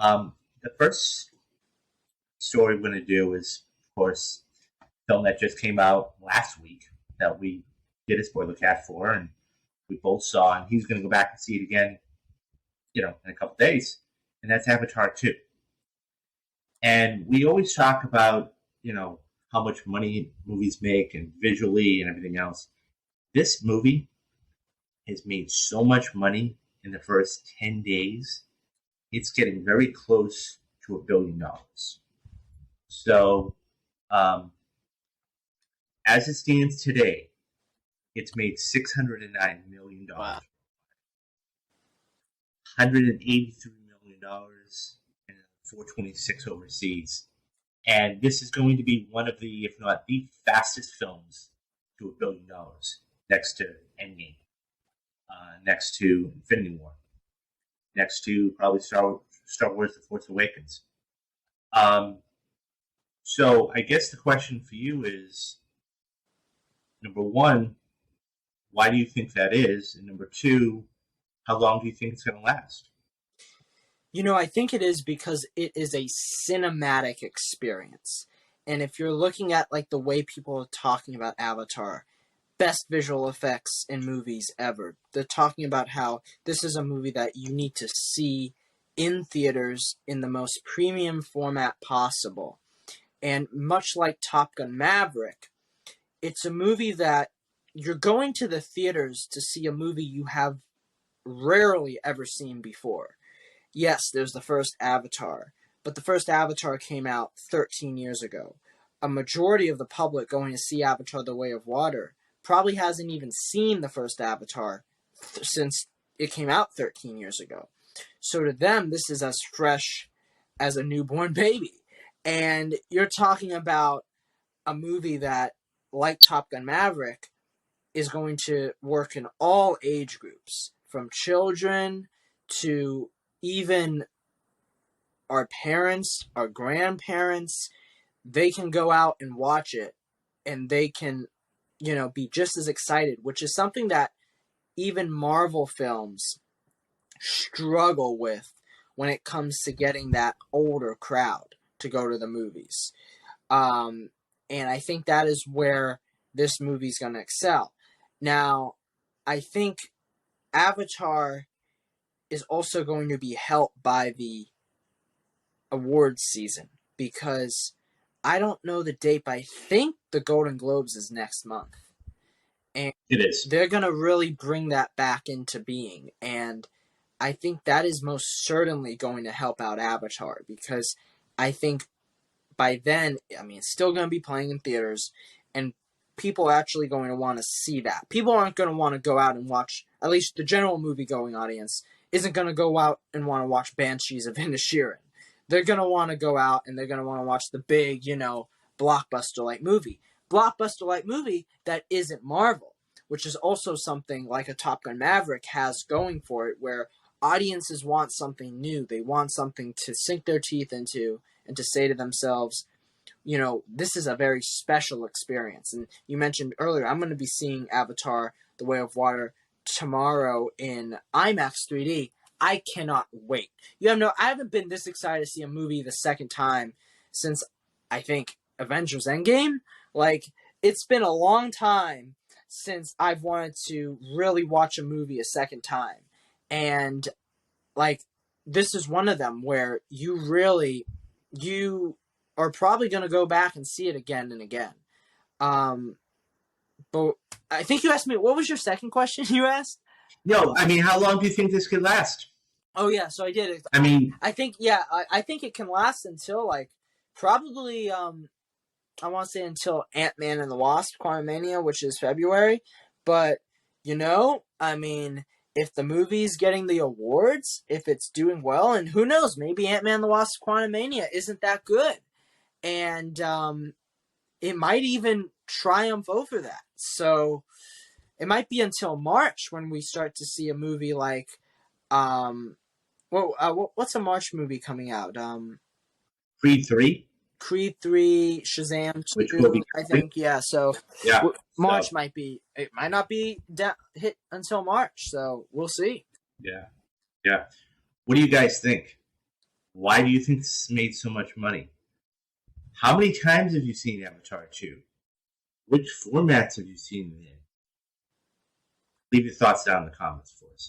The first story we're going to do is, of course, a film that just came out last week that we did a spoiler cast for, and we both saw, and he's going to go back and see it again, in a couple days, and that's Avatar 2. And we always talk about, how much money movies make and visually and everything else. This movie has made so much money in the first 10 days. It's getting very close to $1 billion. So, as it stands today, it's made $609 million. Wow. $183 million and $426 overseas. And this is going to be one of the, if not the fastest films to $1 billion, next to Endgame, next to Infinity War, next to probably Star Wars: The Force Awakens. So I guess the question for you is, number one, why do you think that is? And number two, how long do you think it's going to last? I think it is because it is a cinematic experience. And if you're looking at the way people are talking about Avatar, best visual effects in movies ever, they're talking about how this is a movie that you need to see in theaters in the most premium format possible. And much like Top Gun Maverick, it's a movie that you're going to the theaters to see a movie you have rarely ever seen before. Yes, there's the first Avatar, but the first Avatar came out 13 years ago. A majority of the public going to see Avatar: The Way of Water probably hasn't even seen the first Avatar since it came out 13 years ago. So to them, this is as fresh as a newborn baby. And you're talking about a movie that, like Top Gun Maverick, is going to work in all age groups, from children to even our parents, our grandparents. They can go out and watch it, and they can, be just as excited, which is something that even Marvel films struggle with when it comes to getting that older crowd to go to the movies. And I think that is where this movie's going to excel. Now, I think Avatar is also going to be helped by the awards season, because I don't know the date, but I think the Golden Globes is next month. And it is. They're going to really bring that back into being. And I think that is most certainly going to help out Avatar, because I think by then, it's still going to be playing in theaters, and people are actually going to want to see that. People aren't going to want to go out and watch, at least the general movie-going audience isn't going to go out and want to watch Banshees of Inisherin. They're going to want to go out and they're going to want to watch the big, blockbuster-like movie. Blockbuster-like movie that isn't Marvel, which is also something like a Top Gun Maverick has going for it, where audiences want something new. They want something to sink their teeth into and to say to themselves, this is a very special experience. And you mentioned earlier, I'm going to be seeing Avatar: The Way of Water tomorrow in IMAX 3D. I cannot wait. I haven't been this excited to see a movie the second time since, I think, Avengers Endgame. It's been a long time since I've wanted to really watch a movie a second time. And, this is one of them where you are probably going to go back and see it again and again. But I think you asked me, what was your second question you asked? No, how long do you think this could last? Oh, yeah, so I did. I think it can last until, probably, I want to say until Ant-Man and the Wasp: Quantumania, which is February. But, if the movie's getting the awards, if it's doing well, and who knows, maybe Ant-Man and the Wasp: Quantumania isn't that good. And it might even triumph over that. So it might be until March when we start to see a movie like, what's a March movie coming out? Creed 3? Creed 3, Shazam 2, which will be I think, yeah. So yeah, March might not be hit until March, so we'll see. Yeah. What do you guys think? Why do you think this made so much money? How many times have you seen Avatar 2? Which formats have you seen it in? Leave your thoughts down in the comments for us.